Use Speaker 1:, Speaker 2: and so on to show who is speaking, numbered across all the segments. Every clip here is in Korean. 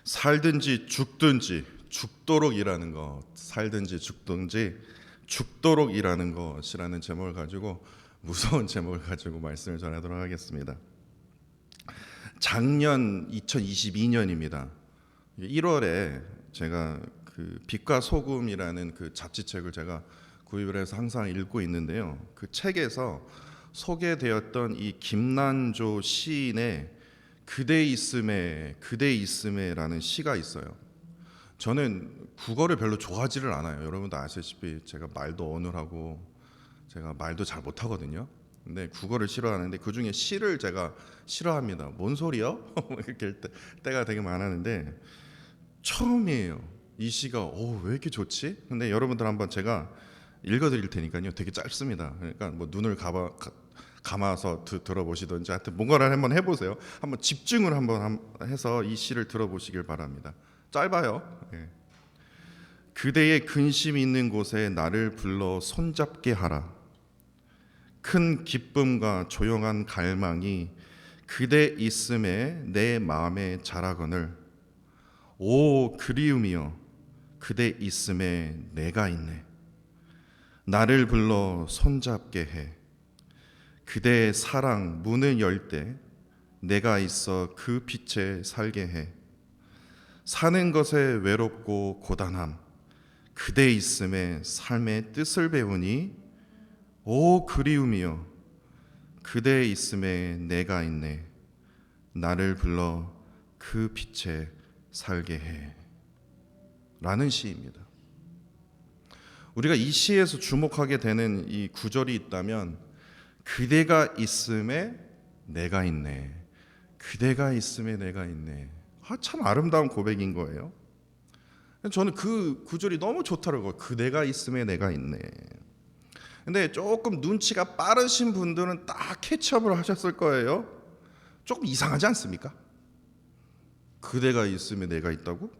Speaker 1: 살든지 죽든지 죽도록 일하는 것, 살든지 죽든지 죽도록 일하는 것이라는 제목을 가지고 무서운 제목을 가지고 말씀을 전하도록 하겠습니다. 작년 2022년입니다. 1월에 제가 그 빛과 소금이라는 그 잡지책을 제가 구입을 해서 항상 읽고 있는데요. 그 책에서 소개되었던 이 김난조 시인의 그대 있음에라는 시가 있어요. 저는 국어를 별로 좋아하지를 않아요. 여러분도 아시다시피 제가 말도 어눌하고 제가 말도 잘 못하거든요. 근데 국어를 싫어하는데 그 중에 시를 제가 싫어합니다. 뭔 소리요? 이렇게 할 때가 되게 많았는데 처음이에요. 이 시가 왜 이렇게 좋지? 근데 여러분들 한번 제가 읽어드릴 테니까요. 되게 짧습니다. 그러니까 뭐 눈을 감아서 들어보시든지 하여튼 뭔가를 한번 해보세요. 한번 집중을 한번 해서 이 시를 들어보시길 바랍니다. 짧아요. 예. 그대의 근심 있는 곳에 나를 불러 손잡게 하라. 큰 기쁨과 조용한 갈망이 그대 있음에 내 마음에 자라거늘. 오 그리움이여 그대 있음에 내가 있네. 나를 불러 손잡게 해. 그대의 사랑 문을 열 때 내가 있어 그 빛에 살게 해. 사는 것에 외롭고 고단함 그대 있음에 삶의 뜻을 배우니 오 그리움이여 그대 있음에 내가 있네. 나를 불러 그 빛에 살게 해. 라는 시입니다. 우리가 이 시에서 주목하게 되는 이 구절이 있다면 그대가 있음에 내가 있네. 그대가 있음에 내가 있네. 참 아름다운 고백인 거예요. 저는 그 구절이 너무 좋더라고요. 그대가 있음에 내가 있네. 근데 조금 눈치가 빠르신 분들은 딱 캐치업을 하셨을 거예요. 조금 이상하지 않습니까? 그대가 있음에 내가 있다고?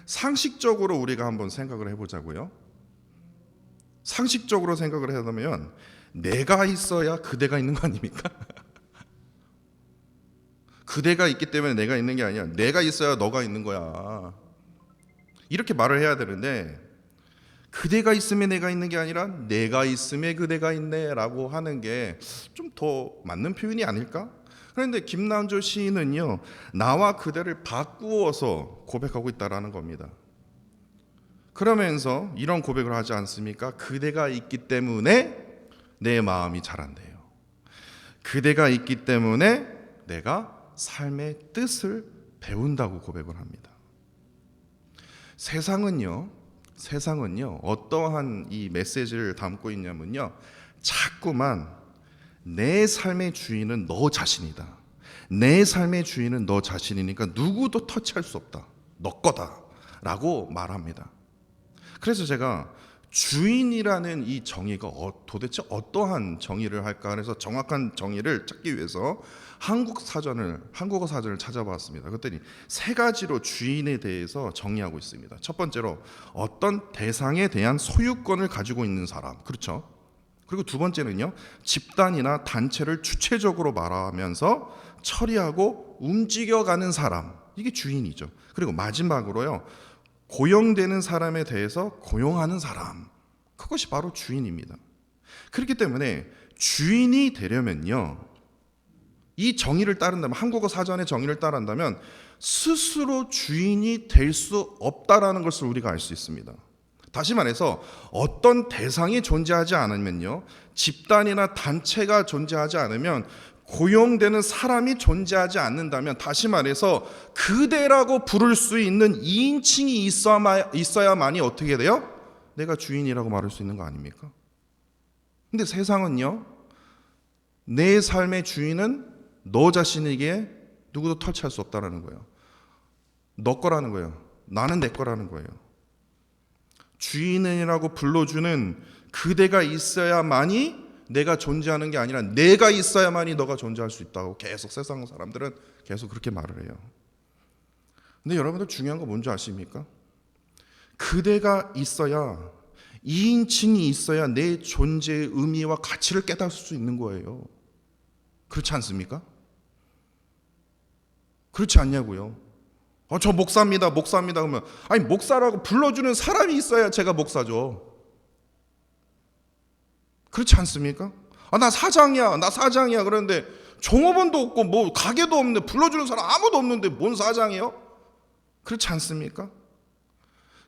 Speaker 1: 상식적으로 우리가 한번 생각을 해보자고요. 상식적으로 생각을 해보면 내가 있어야 그대가 있는 거 아닙니까? 그대가 있기 때문에 내가 있는 게 아니야. 내가 있어야 너가 있는 거야. 이렇게 말을 해야 되는데 그대가 있음에 내가 있는 게 아니라 내가 있음에 그대가 있네 라고 하는 게 좀 더 맞는 표현이 아닐까? 그런데 김난조 시인은요, 나와 그대를 바꾸어서 고백하고 있다라는 겁니다. 그러면서 이런 고백을 하지 않습니까? 그대가 있기 때문에 내 마음이 자란대요. 그대가 있기 때문에 내가 삶의 뜻을 배운다고 고백을 합니다. 세상은요 어떠한 이 메시지를 담고 있냐면요, 자꾸만 내 삶의 주인은 너 자신이다. 내 삶의 주인은 너 자신이니까 누구도 터치할 수 없다. 너 거다 라고 말합니다. 그래서 제가 주인이라는 이 정의가 도대체 어떠한 정의를 할까 해서 정확한 정의를 찾기 위해서 한국어 사전을 찾아봤습니다. 그랬더니 세 가지로 주인에 대해서 정의하고 있습니다. 첫 번째로 어떤 대상에 대한 소유권을 가지고 있는 사람, 그렇죠? 그리고 두 번째는요, 집단이나 단체를 주체적으로 말하면서 처리하고 움직여가는 사람, 이게 주인이죠. 그리고 마지막으로요, 고용되는 사람에 대해서 고용하는 사람, 그것이 바로 주인입니다. 그렇기 때문에 주인이 되려면요, 이 정의를 따른다면, 한국어 사전의 정의를 따른다면 스스로 주인이 될 수 없다라는 것을 우리가 알 수 있습니다. 다시 말해서 어떤 대상이 존재하지 않으면요, 집단이나 단체가 존재하지 않으면, 고용되는 사람이 존재하지 않는다면, 다시 말해서 그대라고 부를 수 있는 2인칭이 있어야만이 어떻게 돼요? 내가 주인이라고 말할 수 있는 거 아닙니까? 근데 세상은요, 내 삶의 주인은 너 자신에게 누구도 터치할 수 없다는 거예요. 너 거라는 거예요. 나는 내 거라는 거예요. 주인이라고 불러주는 그대가 있어야만이 내가 존재하는 게 아니라 내가 있어야만이 너가 존재할 수 있다고 계속 세상 사람들은 계속 그렇게 말을 해요. 근데 여러분들 중요한 거 뭔지 아십니까? 그대가 있어야, 2인칭이 있어야 내 존재의 의미와 가치를 깨달을 수 있는 거예요. 그렇지 않습니까? 그렇지 않냐고요. 저 목사입니다. 목사입니다. 그러면 아니 목사라고 불러주는 사람이 있어야 제가 목사죠. 그렇지 않습니까? 나 사장이야. 나 사장이야. 그런데 종업원도 없고 뭐 가게도 없는데 불러주는 사람 아무도 없는데 뭔 사장이에요? 그렇지 않습니까?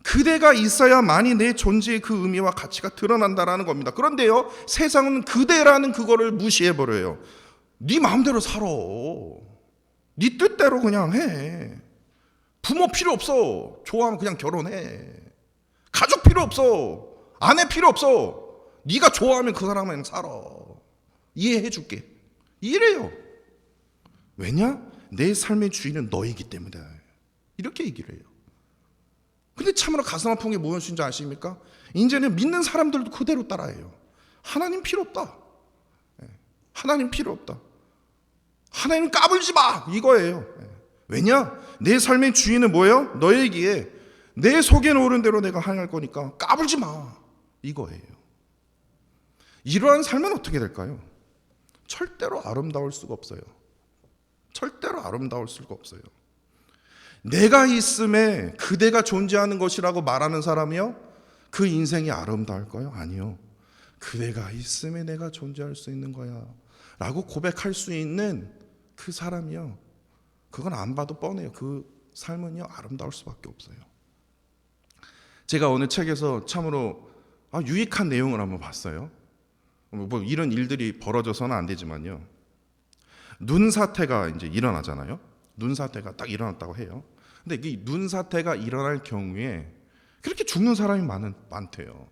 Speaker 1: 그대가 있어야만이 내 존재의 그 의미와 가치가 드러난다라는 겁니다. 그런데요, 세상은 그대라는 그거를 무시해버려요. 네 마음대로 살아. 네 뜻대로 그냥 해. 부모 필요 없어. 좋아하면 그냥 결혼해. 가족 필요 없어. 아내 필요 없어. 네가 좋아하면 그 사람이랑 살아. 이해해줄게. 이래요. 왜냐? 내 삶의 주인은 너이기 때문에. 이렇게 얘기를 해요. 근데 참으로 가슴 아픈 게 무엇인지 아십니까? 이제는 믿는 사람들도 그대로 따라해요. 하나님 필요 없다. 하나님 필요 없다. 하나님 까불지 마. 이거예요. 왜냐? 내 삶의 주인은 뭐예요? 너에게 내 속에 오른 대로 내가 행할 거니까 까불지 마. 이거예요. 이러한 삶은 어떻게 될까요? 절대로 아름다울 수가 없어요. 절대로 아름다울 수가 없어요. 내가 있음에 그대가 존재하는 것이라고 말하는 사람이요? 그 인생이 아름다울까요? 아니요. 그대가 있음에 내가 존재할 수 있는 거야 라고 고백할 수 있는 그 사람이요, 그건 안 봐도 뻔해요. 그 삶은요 아름다울 수밖에 없어요. 제가 어느 책에서 참으로 유익한 내용을 한번 봤어요. 뭐 이런 일들이 벌어져서는 안 되지만요, 눈 사태가 이제 일어나잖아요. 눈 사태가 딱 일어났다고 해요. 근데 이 눈 사태가 일어날 경우에 그렇게 죽는 사람이 많대요.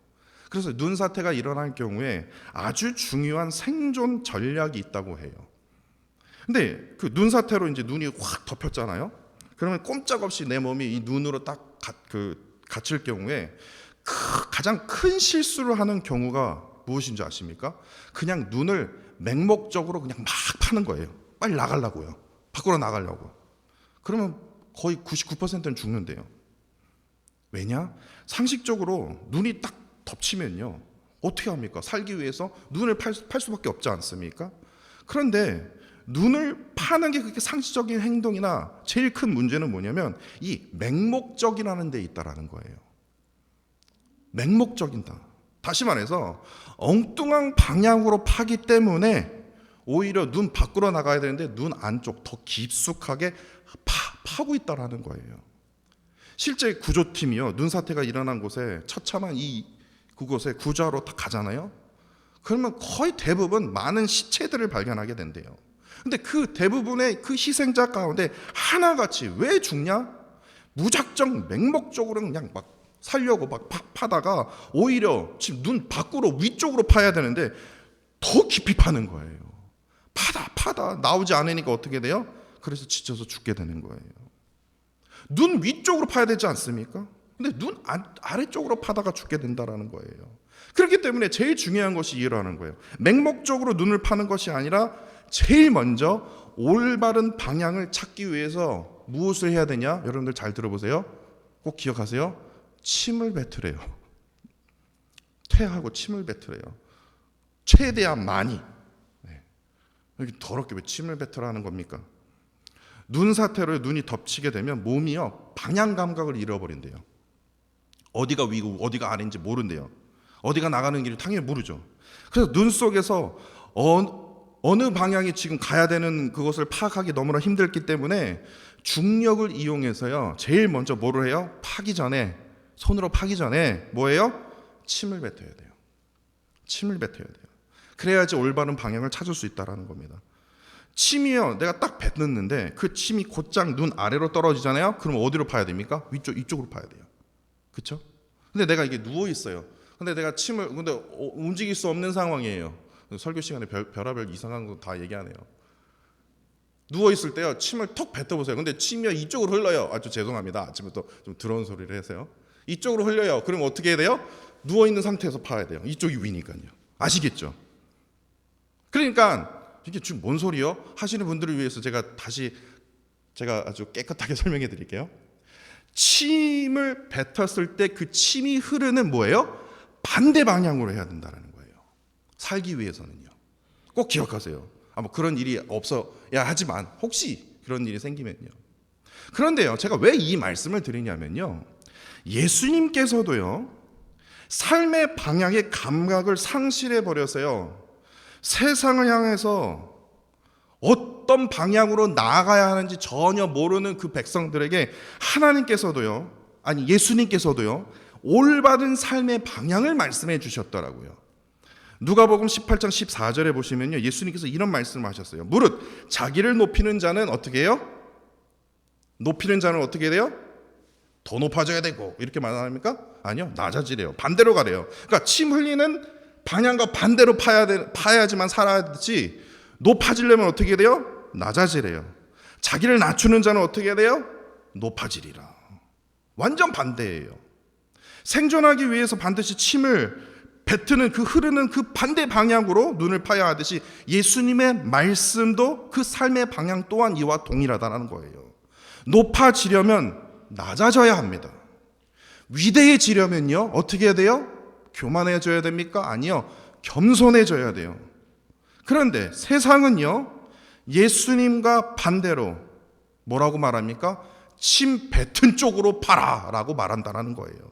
Speaker 1: 그래서 눈 사태가 일어날 경우에 아주 중요한 생존 전략이 있다고 해요. 근데 그 눈 사태로 이제 눈이 확 덮였잖아요. 그러면 꼼짝없이 내 몸이 이 눈으로 딱 갇힐 경우에 가장 큰 실수를 하는 경우가 무엇인지 아십니까? 그냥 눈을 맹목적으로 그냥 막 파는 거예요. 빨리 나가려고요. 밖으로 나가려고. 그러면 거의 99%는 죽는데요. 왜냐? 상식적으로 눈이 딱 덮치면요, 어떻게 합니까? 살기 위해서 눈을 팔 수밖에 없지 않습니까? 그런데 눈을 파는 게 그렇게 상식적인 행동이나 제일 큰 문제는 뭐냐면 이 맹목적이라는 데 있다라는 거예요. 맹목적이다. 다시 말해서 엉뚱한 방향으로 파기 때문에 오히려 눈 밖으로 나가야 되는데 눈 안쪽 더 깊숙하게 파고 있다라는 거예요. 실제 구조팀이요, 눈 사태가 일어난 곳에 처참한 그곳에 구조하러 딱 가잖아요. 그러면 거의 대부분 많은 시체들을 발견하게 된대요. 근데 그 대부분의 그 희생자 가운데 하나같이 왜 죽냐? 무작정 맹목적으로 그냥 막 살려고 막 파다가 오히려 지금 눈 밖으로 위쪽으로 파야 되는데 더 깊이 파는 거예요. 파다 나오지 않으니까 어떻게 돼요? 그래서 지쳐서 죽게 되는 거예요. 눈 위쪽으로 파야 되지 않습니까? 근데 눈 아래쪽으로 파다가 죽게 된다라는 거예요. 그렇기 때문에 제일 중요한 것이 이해하는 거예요. 맹목적으로 눈을 파는 것이 아니라 제일 먼저 올바른 방향을 찾기 위해서 무엇을 해야 되냐? 여러분들 잘 들어보세요. 꼭 기억하세요. 침을 뱉으래요. 퇴하고 침을 뱉으래요. 최대한 많이. 여기 더럽게 왜 침을 뱉으라는 겁니까? 눈 사태로 눈이 덮치게 되면 몸이요 방향 감각을 잃어버린대요. 어디가 위고 어디가 아래인지 모른대요. 어디가 나가는 길을 당연히 모르죠. 그래서 눈 속에서 어느 방향이 지금 가야 되는 그것을 파악하기 너무나 힘들기 때문에 중력을 이용해서요 제일 먼저 뭐를 해요? 손으로 파기 전에 뭐예요? 침을 뱉어야 돼요. 침을 뱉어야 돼요. 그래야지 올바른 방향을 찾을 수 있다는 겁니다. 침이요, 내가 딱 뱉는데 그 침이 곧장 눈 아래로 떨어지잖아요. 그럼 어디로 파야 됩니까? 이쪽으로 파야 돼요. 그렇죠? 근데 내가 이게 누워 있어요. 근데 내가 근데 움직일 수 없는 상황이에요. 설교 시간에 별의별 이상한 거 다 얘기하네요. 누워 있을 때요, 침을 턱 뱉어보세요. 근데 침이 이쪽으로 흘러요. 저 죄송합니다. 아침부터 좀 더러운 소리를 해서요. 이쪽으로 흘려요. 그럼 어떻게 해야 돼요? 누워 있는 상태에서 파야 돼요. 이쪽이 위니까요. 아시겠죠? 그러니까 이게 지금 뭔 소리요? 하시는 분들을 위해서 제가 아주 깨끗하게 설명해 드릴게요. 침을 뱉었을 때 그 침이 흐르는 뭐예요? 반대 방향으로 해야 된다는 거예요. 살기 위해서는요. 꼭 기억하세요. 뭐 그런 일이 없어야 하지만 혹시 그런 일이 생기면요. 그런데요, 제가 왜 이 말씀을 드리냐면요, 예수님께서도요 삶의 방향의 감각을 상실해 버려서요 세상을 향해서 어떤 방향으로 나아가야 하는지 전혀 모르는 그 백성들에게 하나님께서도요, 아니 예수님께서도요 올바른 삶의 방향을 말씀해 주셨더라고요. 누가복음 18장 14절에 보시면요, 예수님께서 이런 말씀을 하셨어요. 무릇 자기를 높이는 자는 어떻게 해요? 높이는 자는 어떻게 돼요? 더 높아져야 되고 이렇게 말합니까? 아니요, 낮아지래요. 반대로 가래요. 그러니까 침 흘리는 방향과 반대로 파야지만 살아야지, 높아지려면 어떻게 돼요? 낮아지래요. 자기를 낮추는 자는 어떻게 돼요? 높아지리라. 완전 반대예요. 생존하기 위해서 반드시 침을 뱉는 그 흐르는 그 반대 방향으로 눈을 파야 하듯이 예수님의 말씀도 그 삶의 방향 또한 이와 동일하다는 거예요. 높아지려면 낮아져야 합니다. 위대해지려면요 어떻게 해야 돼요? 교만해져야 됩니까? 아니요, 겸손해져야 돼요. 그런데 세상은요 예수님과 반대로 뭐라고 말합니까? 침 뱉은 쪽으로 파라 라고 말한다는 거예요.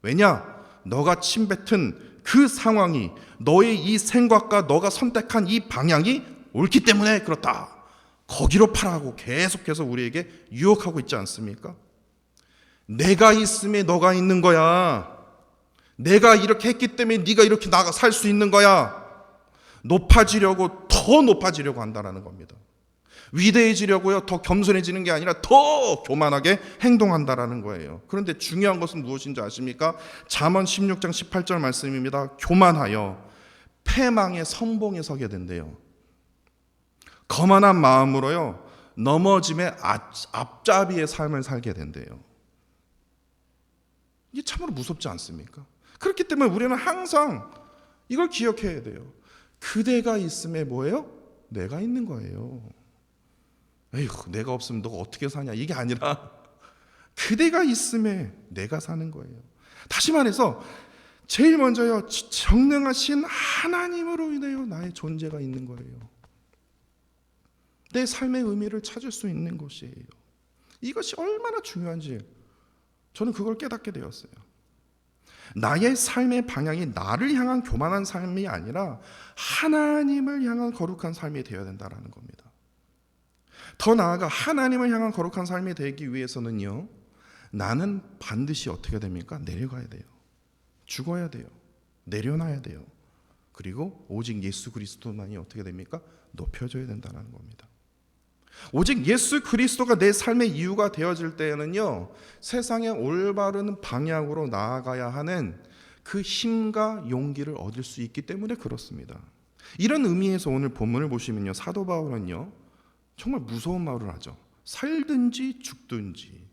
Speaker 1: 왜냐? 너가 침 뱉은 그 상황이, 너의 이 생각과 너가 선택한 이 방향이 옳기 때문에 그렇다, 거기로 파라고 계속해서 우리에게 유혹하고 있지 않습니까? 내가 있음에 너가 있는 거야. 내가 이렇게 했기 때문에 네가 이렇게 나가 살 수 있는 거야. 높아지려고, 더 높아지려고 한다는 겁니다. 위대해지려고요 더 겸손해지는 게 아니라 더 교만하게 행동한다라는 거예요. 그런데 중요한 것은 무엇인지 아십니까? 잠언 16장 18절 말씀입니다. 교만하여 패망의 선봉에 서게 된대요. 거만한 마음으로요 넘어짐의 앞잡이의 삶을 살게 된대요. 이게 참으로 무섭지 않습니까? 그렇기 때문에 우리는 항상 이걸 기억해야 돼요. 그대가 있음에 뭐예요? 내가 있는 거예요. 에휴, 내가 없으면 너가 어떻게 사냐, 이게 아니라 그대가 있음에 내가 사는 거예요. 다시 말해서 제일 먼저요 전능하신 하나님으로 인하여 나의 존재가 있는 거예요. 내 삶의 의미를 찾을 수 있는 것이에요. 이것이 얼마나 중요한지 저는 그걸 깨닫게 되었어요. 나의 삶의 방향이 나를 향한 교만한 삶이 아니라 하나님을 향한 거룩한 삶이 되어야 된다는 겁니다. 더 나아가 하나님을 향한 거룩한 삶이 되기 위해서는요 나는 반드시 어떻게 됩니까? 내려가야 돼요. 죽어야 돼요. 내려놔야 돼요. 그리고 오직 예수 그리스도만이 어떻게 됩니까? 높여져야 된다는 겁니다. 오직 예수 그리스도가 내 삶의 이유가 되어질 때에는요 세상의 올바른 방향으로 나아가야 하는 그 힘과 용기를 얻을 수 있기 때문에 그렇습니다. 이런 의미에서 오늘 본문을 보시면요 사도 바울은요 정말 무서운 말을 하죠. 살든지 죽든지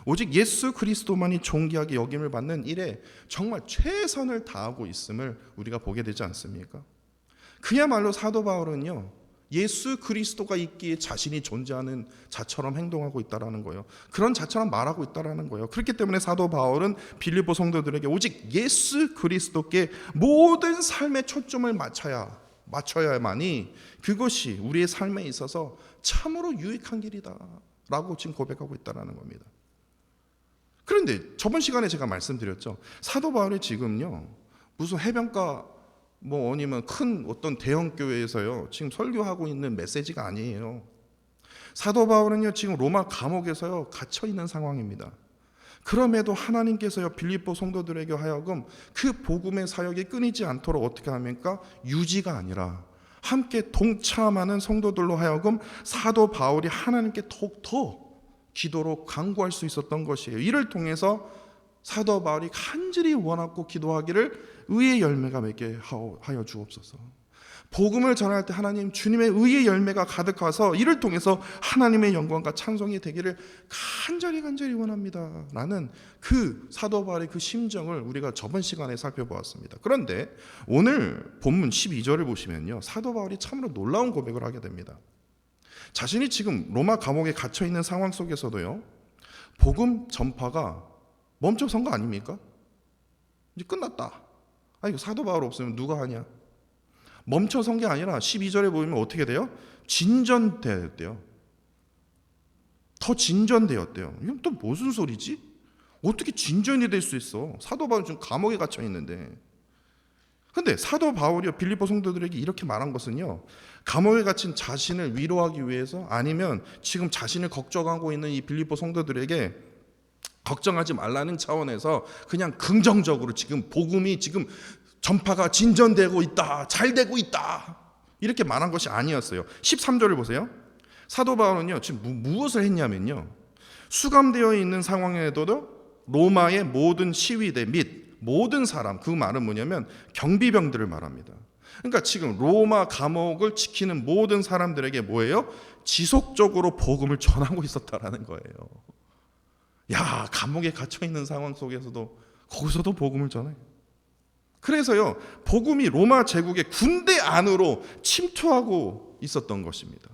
Speaker 1: 오직 예수 그리스도만이 존귀하게 여김을 받는 일에 정말 최선을 다하고 있음을 우리가 보게 되지 않습니까? 그야말로 사도 바울은요 예수 그리스도가 있기에 자신이 존재하는 자처럼 행동하고 있다는 거예요. 그런 자처럼 말하고 있다는 거예요. 그렇기 때문에 사도 바울은 빌립보 성도들에게 오직 예수 그리스도께 모든 삶의 초점을 맞춰야만이 그것이 우리의 삶에 있어서 참으로 유익한 길이다 라고 지금 고백하고 있다는 겁니다. 그런데 저번 시간에 제가 말씀드렸죠. 사도 바울이 지금요 무슨 해변가 아니면 큰 어떤 대형 교회에서요 지금 설교하고 있는 메시지가 아니에요. 사도 바울은요 지금 로마 감옥에서요 갇혀 있는 상황입니다. 그럼에도 하나님께서요 빌립보 성도들에게 하여금 그 복음의 사역이 끊이지 않도록 어떻게 합니까? 유지가 아니라 함께 동참하는 성도들로 하여금 사도 바울이 하나님께 더욱더 기도로 간구할 수 있었던 것이에요. 이를 통해서 사도 바울이 간절히 원하고 기도하기를 의의 열매가 맺게 하여 주옵소서. 복음을 전할 때 하나님 주님의 의의 열매가 가득해서 이를 통해서 하나님의 영광과 찬송이 되기를 간절히 원합니다 라는 그 사도 바울의 그 심정을 우리가 저번 시간에 살펴보았습니다. 그런데 오늘 본문 12절을 보시면요 사도 바울이 참으로 놀라운 고백을 하게 됩니다. 자신이 지금 로마 감옥에 갇혀 있는 상황 속에서도요 복음 전파가 멈춰선 거 아닙니까? 이제 끝났다. 이거 사도 바울 없으면 누가 하냐? 멈춰선 게 아니라 12절에 보면 어떻게 돼요? 진전됐대요. 더 더 진전되었대요. 이건 또 무슨 소리지? 어떻게 진전이 될 수 있어? 사도 바울은 지금 감옥에 갇혀 있는데. 근데 사도 바울이 빌립보 성도들에게 이렇게 말한 것은요, 감옥에 갇힌 자신을 위로하기 위해서, 아니면 지금 자신을 걱정하고 있는 이 빌립보 성도들에게 걱정하지 말라는 차원에서 그냥 긍정적으로 지금 복음이 지금 전파가 진전되고 있다, 잘 되고 있다, 이렇게 말한 것이 아니었어요. 13절을 보세요. 사도 바울은요, 지금 무엇을 했냐면요, 수감되어 있는 상황에도 로마의 모든 시위대 및 모든 사람, 그 말은 뭐냐면 경비병들을 말합니다. 그러니까 지금 로마 감옥을 지키는 모든 사람들에게 뭐예요? 지속적으로 복음을 전하고 있었다라는 거예요. 야, 감옥에 갇혀 있는 상황 속에서도 거기서도 복음을 전해. 그래서요, 복음이 로마 제국의 군대 안으로 침투하고 있었던 것입니다.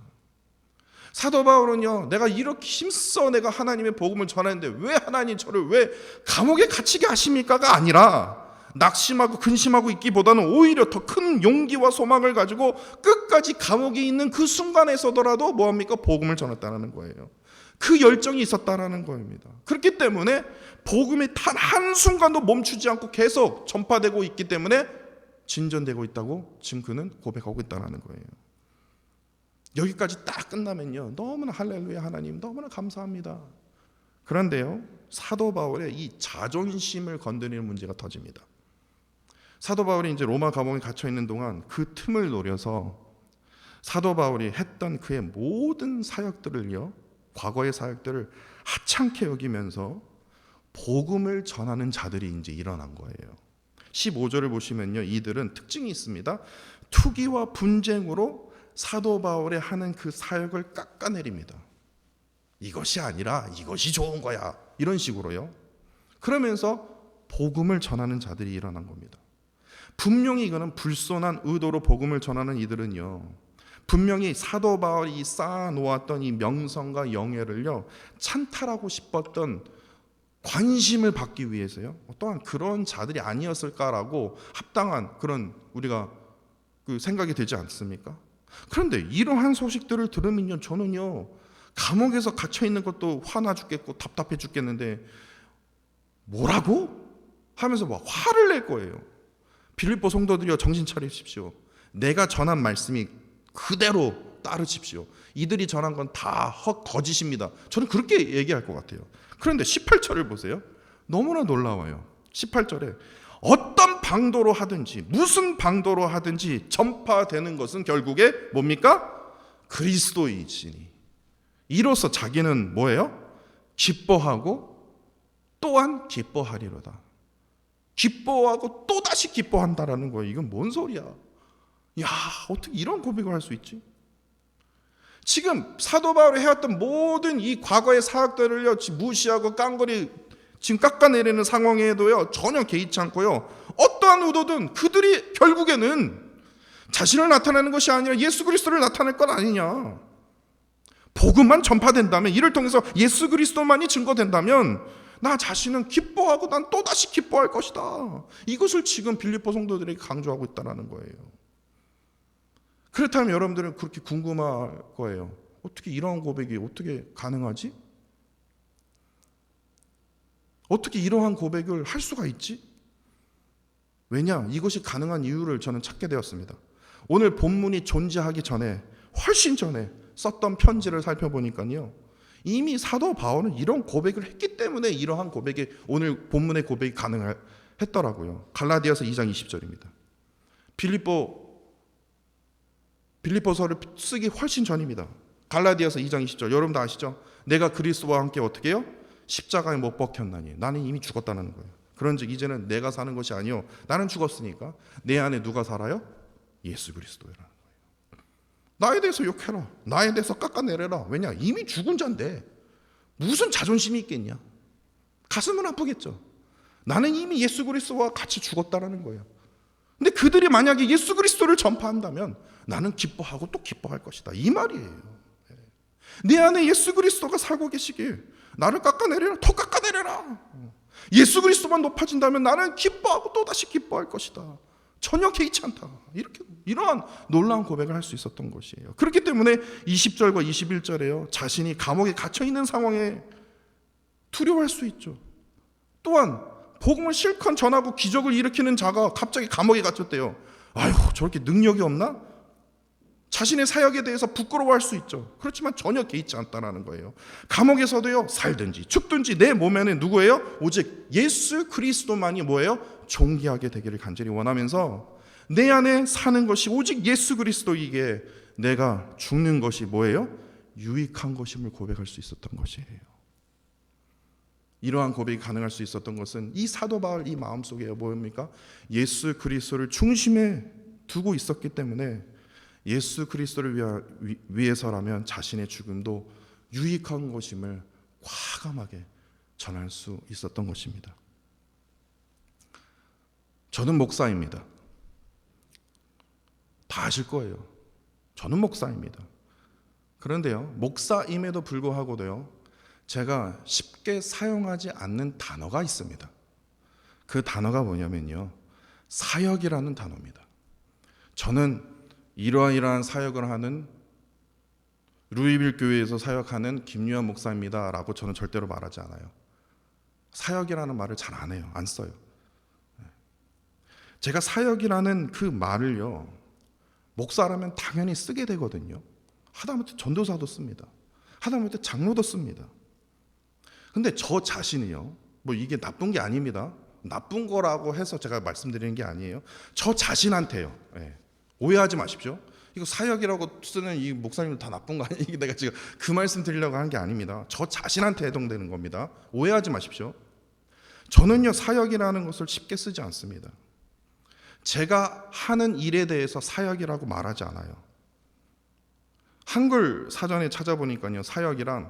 Speaker 1: 사도 바울은요, 내가 이렇게 힘써 내가 하나님의 복음을 전하는데 왜 하나님 저를 왜 감옥에 갇히게 하십니까가 아니라, 낙심하고 근심하고 있기보다는 오히려 더 큰 용기와 소망을 가지고 끝까지 감옥에 있는 그 순간에서더라도 뭐합니까? 복음을 전했다는 거예요. 그 열정이 있었다라는 겁니다. 그렇기 때문에 복음이 단 한순간도 멈추지 않고 계속 전파되고 있기 때문에 진전되고 있다고 지금 그는 고백하고 있다는 거예요. 여기까지 딱 끝나면요, 너무나 할렐루야, 하나님 너무나 감사합니다. 그런데요, 사도 바울의 이 자존심을 건드리는 문제가 터집니다. 사도 바울이 이제 로마 감옥에 갇혀 있는 동안 그 틈을 노려서 사도 바울이 했던 그의 모든 사역들을요, 과거의 사역들을 하찮게 여기면서 복음을 전하는 자들이 이제 일어난 거예요. 15절을 보시면요, 이들은 특징이 있습니다. 투기와 분쟁으로 사도 바울의 하는 그 사역을 깎아내립니다. 이것이 아니라 이것이 좋은 거야, 이런 식으로요. 그러면서 복음을 전하는 자들이 일어난 겁니다. 분명히 이거는 불손한 의도로 복음을 전하는 이들은요, 분명히 사도 바울이 쌓아놓았던 이 명성과 영예를요 찬탈하고 싶었던, 관심을 받기 위해서요, 또한 그런 자들이 아니었을까라고 합당한 그런 우리가 그 생각이 되지 않습니까? 그런데 이러한 소식들을 들으면요, 저는요, 감옥에서 갇혀 있는 것도 화나 죽겠고 답답해 죽겠는데 뭐라고? 하면서 막 화를 낼 거예요. 빌립보 성도들이여, 정신 차리십시오. 내가 전한 말씀이 그대로 따르십시오. 이들이 전한 건 다 거짓입니다. 저는 그렇게 얘기할 것 같아요. 그런데 18절을 보세요. 너무나 놀라워요. 18절에 어떤 방도로 하든지 무슨 방도로 하든지 전파되는 것은 결국에 뭡니까? 그리스도이시니 이로써 자기는 뭐예요? 기뻐하고 또한 기뻐하리로다. 기뻐하고 또다시 기뻐한다라는 거예요. 이건 뭔 소리야? 야, 어떻게 이런 고백을 할 수 있지? 지금 사도 바울이 해왔던 모든 이 과거의 사역들을요 무시하고 깡그리 지금 깎아내리는 상황에도요 전혀 개의치 않고요, 어떠한 의도든 그들이 결국에는 자신을 나타내는 것이 아니라 예수 그리스도를 나타낼 것 아니냐. 복음만 전파된다면, 이를 통해서 예수 그리스도만이 증거된다면 나 자신은 기뻐하고 난 또다시 기뻐할 것이다. 이것을 지금 빌립보 성도들에게 강조하고 있다는 거예요. 그렇다면 여러분들은 그렇게 궁금할 거예요. 어떻게 이러한 고백이 어떻게 가능하지? 어떻게 이러한 고백을 할 수가 있지? 왜냐? 이것이 가능한 이유를 저는 찾게 되었습니다. 오늘 본문이 존재하기 전에, 훨씬 전에 썼던 편지를 살펴보니까요, 이미 사도 바울은 이런 고백을 했기 때문에 이러한 고백이, 오늘 본문의 고백이 가능했더라고요. 갈라디아서 2장 20절입니다. 빌립보서를 쓰기 훨씬 전입니다. 갈라디아서 2장 20절, 여러분도 아시죠? 내가 그리스도와 함께 어떻게 해요? 십자가에 못 박혔나니 나는 이미 죽었다는 거예요. 그런즉 이제는 내가 사는 것이 아니요 나는 죽었으니까 내 안에 누가 살아요? 예수 그리스도라는 거예요. 나에 대해서 욕해라, 나에 대해서 깎아내려라. 왜냐? 이미 죽은 자인데 무슨 자존심이 있겠냐? 가슴은 아프겠죠. 나는 이미 예수 그리스도와 같이 죽었다라는 거예요. 근데 그들이 만약에 예수 그리스도를 전파한다면 나는 기뻐하고 또 기뻐할 것이다, 이 말이에요. 내 안에 예수 그리스도가 살고 계시길 나를 깎아내려라, 더 깎아내려라. 예수 그리스도만 높아진다면 나는 기뻐하고 또다시 기뻐할 것이다. 전혀 개의치 않다. 이렇게 이러한 놀라운 고백을 할 수 있었던 것이에요. 그렇기 때문에 20절과 21절에요. 자신이 감옥에 갇혀 있는 상황에 두려워할 수 있죠. 또한 복음을 실컷 전하고 기적을 일으키는 자가 갑자기 감옥에 갇혔대요. 아유, 저렇게 능력이 없나? 자신의 사역에 대해서 부끄러워할 수 있죠. 그렇지만 전혀 개의치 않다라는 거예요. 감옥에서도요, 살든지 죽든지 내 몸에는 누구예요? 오직 예수 그리스도만이 뭐예요? 존귀하게 되기를 간절히 원하면서 내 안에 사는 것이 오직 예수 그리스도이기에 내가 죽는 것이 뭐예요? 유익한 것임을 고백할 수 있었던 것이에요. 이러한 고백이 가능할 수 있었던 것은 이 사도 바울 이 마음속에 뭡니까? 예수 그리스도를 중심에 두고 있었기 때문에 예수 그리스도를 위해서라면 자신의 죽음도 유익한 것임을 과감하게 전할 수 있었던 것입니다. 저는 목사입니다. 다 아실 거예요. 저는 목사입니다. 그런데요, 목사임에도 불구하고도요, 제가 쉽게 사용하지 않는 단어가 있습니다. 그 단어가 뭐냐면요, 사역이라는 단어입니다. 저는 이러한 사역을 하는 루이빌 교회에서 사역하는 김유한 목사입니다 라고 저는 절대로 말하지 않아요. 사역이라는 말을 잘 안 해요. 안 써요. 제가 사역이라는 그 말을요, 목사라면 당연히 쓰게 되거든요. 하다못해 전도사도 씁니다. 하다못해 장로도 씁니다. 근데 저 자신이요, 뭐 이게 나쁜 게 아닙니다. 나쁜 거라고 해서 제가 말씀드리는 게 아니에요. 저 자신한테요. 오해하지 마십시오. 이거 사역이라고 쓰는 이 목사님들 다 나쁜 거 아니에요? 이게 내가 지금 그 말씀 드리려고 하는 게 아닙니다. 저 자신한테 해당되는 겁니다. 오해하지 마십시오. 저는요, 사역이라는 것을 쉽게 쓰지 않습니다. 제가 하는 일에 대해서 사역이라고 말하지 않아요. 한글 사전에 찾아보니까요, 사역이란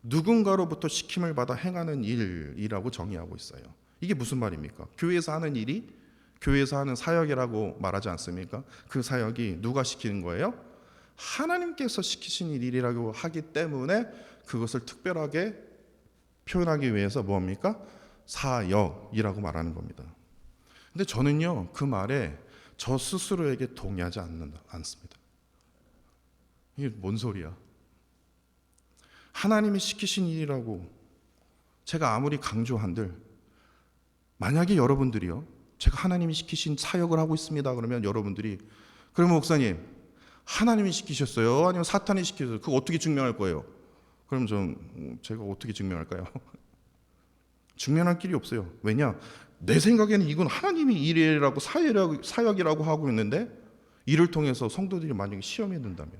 Speaker 1: 누군가로부터 시킴을 받아 행하는 일이라고 정의하고 있어요. 이게 무슨 말입니까? 교회에서 하는 일이 교회에서 하는 사역이라고 말하지 않습니까? 그 사역이 누가 시키는 거예요? 하나님께서 시키신 일이라고 하기 때문에 그것을 특별하게 표현하기 위해서 뭡니까? 사역이라고 말하는 겁니다. 근데 저는요, 그 말에 저 스스로에게 동의하지 않습니다. 이게 뭔 소리야? 하나님이 시키신 일이라고 제가 아무리 강조한들, 만약에 여러분들이요, 제가 하나님이 시키신 사역을 하고 있습니다 그러면 여러분들이, 그러면 목사님 하나님이 시키셨어요? 아니면 사탄이 시키셨어요? 그거 어떻게 증명할 거예요? 그럼 제가 어떻게 증명할까요? 증명할 길이 없어요. 왜냐? 내 생각에는 이건 하나님이 일이라고 사역이라고 하고 있는데, 이를 통해서 성도들이 만약에 시험에 든다면,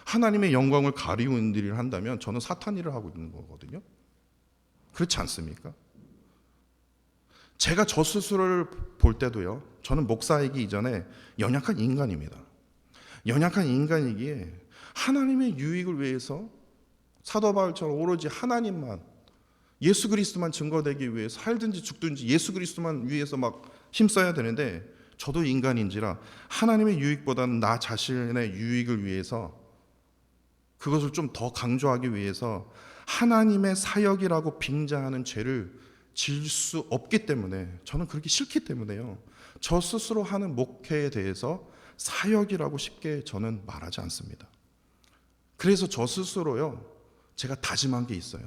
Speaker 1: 하나님의 영광을 가리우는 일을 한다면 저는 사탄 일을 하고 있는 거거든요. 그렇지 않습니까? 제가 저 스스로를 볼 때도요, 저는 목사이기 이전에 연약한 인간입니다. 연약한 인간이기에 하나님의 유익을 위해서 사도 바울처럼 오로지 하나님만, 예수 그리스도만 증거되기 위해 살든지 죽든지 예수 그리스도만 위해서 막 힘써야 되는데, 저도 인간인지라 하나님의 유익보다는 나 자신의 유익을 위해서, 그것을 좀 더 강조하기 위해서 하나님의 사역이라고 빙자하는 죄를 질 수 없기 때문에, 저는 그렇게 싫기 때문에요, 저 스스로 하는 목회에 대해서 사역이라고 쉽게 저는 말하지 않습니다. 그래서 저 스스로요, 제가 다짐한 게 있어요.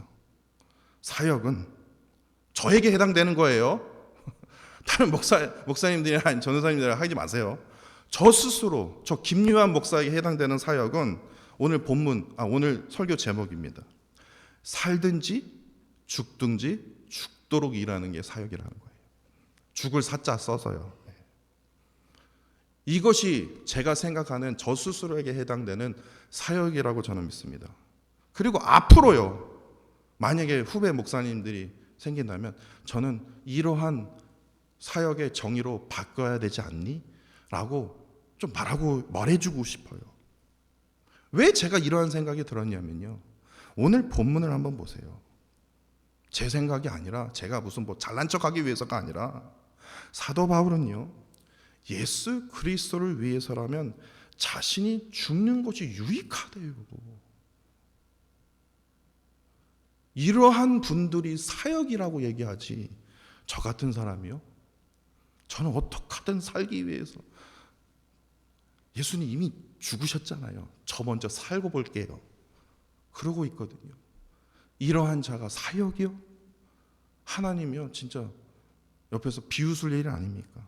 Speaker 1: 사역은 저에게 해당되는 거예요. 다른 목사님들이나 전도사님들이나 하지 마세요. 저 스스로, 저 김유한 목사에게 해당되는 사역은 오늘 설교 제목입니다. 살든지 죽든지 죽도록 일하는 게 사역이라는 거예요. 죽을 사자 써서요. 이것이 제가 생각하는 저 스스로에게 해당되는 사역이라고 저는 믿습니다. 그리고 앞으로요, 만약에 후배 목사님들이 생긴다면 저는 이러한 사역의 정의로 바꿔야 되지 않니? 라고 좀 말해주고 싶어요. 왜 제가 이러한 생각이 들었냐면요, 오늘 본문을 한번 보세요. 제 생각이 아니라, 제가 무슨 잘난 척하기 위해서가 아니라, 사도 바울은요, 예수 그리스도를 위해서라면 자신이 죽는 것이 유익하대요. 이러한 분들이 사역이라고 얘기하지, 저 같은 사람이요, 저는 어떻게든 살기 위해서 예수님 이미 죽으셨잖아요. 저 먼저 살고 볼게요. 그러고 있거든요. 이러한 자가 사역이요? 하나님이요? 진짜 옆에서 비웃을 일 아닙니까?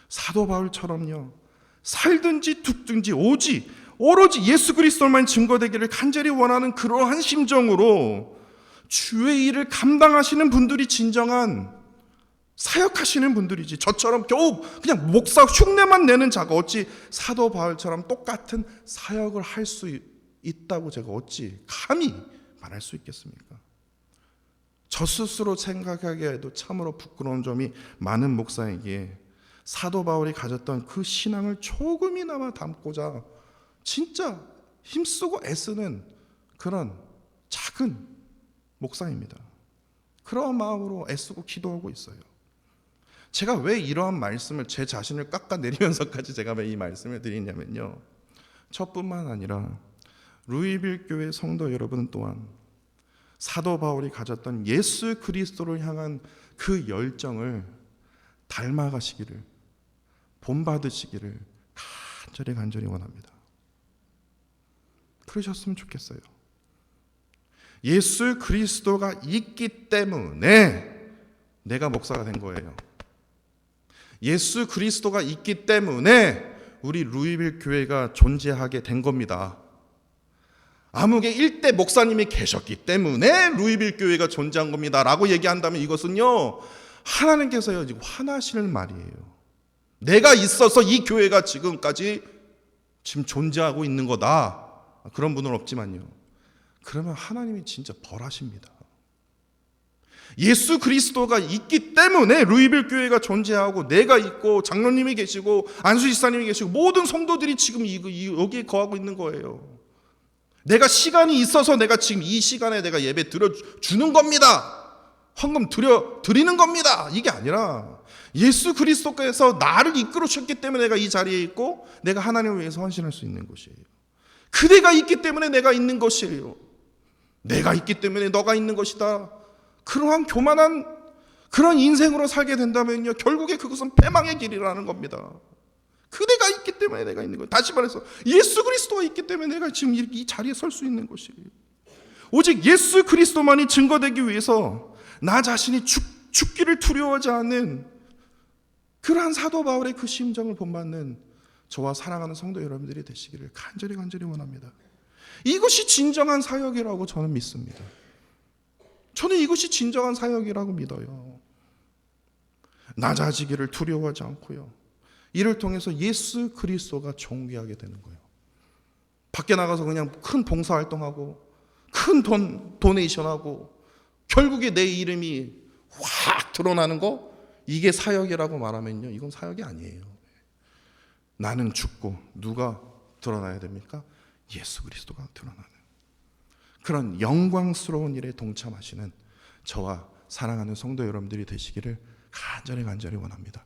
Speaker 1: 사도 바울처럼요, 살든지 죽든지 오로지 예수 그리스도만 증거되기를 간절히 원하는 그러한 심정으로 주의 일을 감당하시는 분들이 진정한 사역하시는 분들이지, 저처럼 겨우 그냥 목사 흉내만 내는 자가 어찌 사도 바울처럼 똑같은 사역을 할 수 있다고 제가 어찌 감히 말할 수 있겠습니까? 저 스스로 생각하기에도 참으로 부끄러운 점이 많은 목사에게 사도 바울이 가졌던 그 신앙을 조금이나마 담고자 진짜 힘쓰고 애쓰는 그런 작은 목사입니다. 그런 마음으로 애쓰고 기도하고 있어요. 제가 왜 이러한 말씀을 제 자신을 깎아내리면서까지 제가 왜 이 말씀을 드리냐면요, 저뿐만 아니라 루이빌 교회 성도 여러분 또한 사도 바울이 가졌던 예수 그리스도를 향한 그 열정을 닮아가시기를, 본받으시기를 간절히 원합니다. 그러셨으면 좋겠어요. 예수 그리스도가 있기 때문에 내가 목사가 된 거예요. 예수 그리스도가 있기 때문에 우리 루이빌 교회가 존재하게 된 겁니다. 암흑의 일대 목사님이 계셨기 때문에 루이빌 교회가 존재한 겁니다 라고 얘기한다면 이것은요, 하나님께서요 지금 화나시는 말이에요. 내가 있어서 이 교회가 지금까지 지금 존재하고 있는 거다. 그런 분은 없지만요, 그러면 하나님이 진짜 벌하십니다. 예수 그리스도가 있기 때문에 루이빌 교회가 존재하고 내가 있고 장로님이 계시고 안수지사님이 계시고 모든 성도들이 지금 여기에 거하고 있는 거예요. 내가 시간이 있어서 내가 지금 이 시간에 내가 예배 드려주는 겁니다. 헌금 드리는 겁니다. 이게 아니라 예수 그리스도께서 나를 이끌으셨기 때문에 내가 이 자리에 있고 내가 하나님을 위해서 헌신할 수 있는 것이에요. 그대가 있기 때문에 내가 있는 것이에요. 내가 있기 때문에 너가 있는 것이다. 그러한 교만한 그런 인생으로 살게 된다면요, 결국에 그것은 패망의 길이라는 겁니다. 그대가 있기 때문에 내가 있는 거예요. 다시 말해서 예수 그리스도가 있기 때문에 내가 지금 이 자리에 설 수 있는 것이에요. 오직 예수 그리스도만이 증거되기 위해서 나 자신이 죽기를 두려워하지 않는 그러한 사도 바울의 그 심정을 본받는 저와 사랑하는 성도 여러분들이 되시기를 간절히 원합니다. 이것이 진정한 사역이라고 저는 믿습니다. 저는 이것이 진정한 사역이라고 믿어요. 낮아지기를 두려워하지 않고요, 이를 통해서 예수 그리스도가 존귀하게 되는 거예요. 밖에 나가서 그냥 큰 봉사활동하고 큰 도네이션하고 결국에 내 이름이 확 드러나는 거, 이게 사역이라고 말하면요, 이건 사역이 아니에요. 나는 죽고 누가 드러나야 됩니까? 예수 그리스도가 드러나는 그런 영광스러운 일에 동참하시는 저와 사랑하는 성도 여러분들이 되시기를 간절히 원합니다.